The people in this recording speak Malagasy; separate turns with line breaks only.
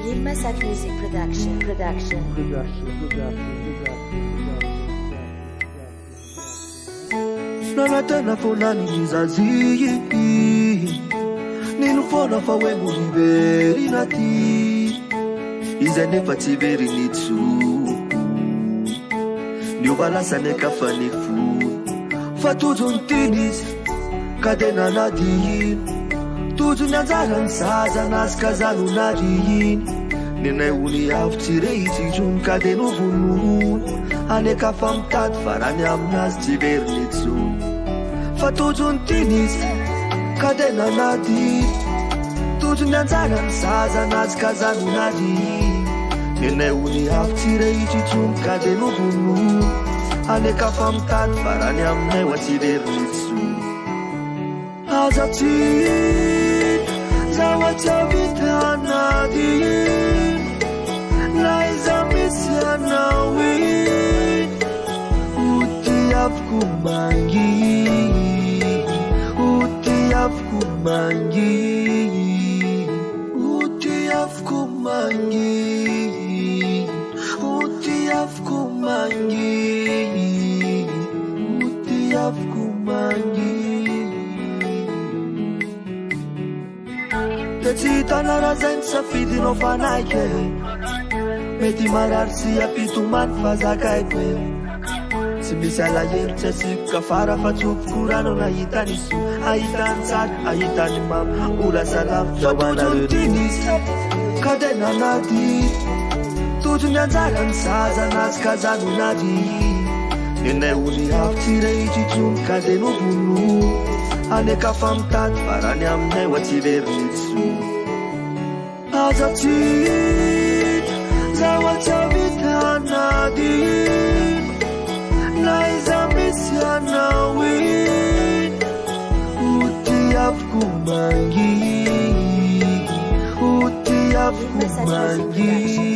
Yilmazak Music Production.
Nanatena fonani nizazi Nilufona fa wemu liberi nati Izanefa tiberi nitsu Niubalasa nekafa nifu Fatuzu ntinis Kadena nadiyin Tuzu nyanzara nsaza naskazanu nadiyin Nina uni aftireiti jun kadenu vunun Anekafa mtat farani amnas tiberi nitsu Fatuzu ntinis Kadena nadi Tuzu nyanzara nsaza naskazanu nadiyin Nina uni aftireiti jun kadenu vunun Anekafa mtat farani amnas tiberi nitsu Azatin Zawata vitanadin Laiza misyanawi Uti afkumangi Uti afkumangi Uti afkumangi Uti afkumangi Uti afkumangi Tecita na razen safidy no fanaike Mety mararitsy apitoman fazakaiko Tsy misy alahelo tsy asikoka fara fa tsofoko rano nahitany iso Ahitany tsara, ahitany mama Ola salafo Fatojo tinisy Kadena nady Tojo ny anjara ny zaza nazikazano nady Nenay ony avy rehetra itsony kadeno vono Anekafa mitady farany aminay ho atsiveriny Azatin Zawata vitanadin Laiza misyanawi Uti afkumangi Uti afkumangi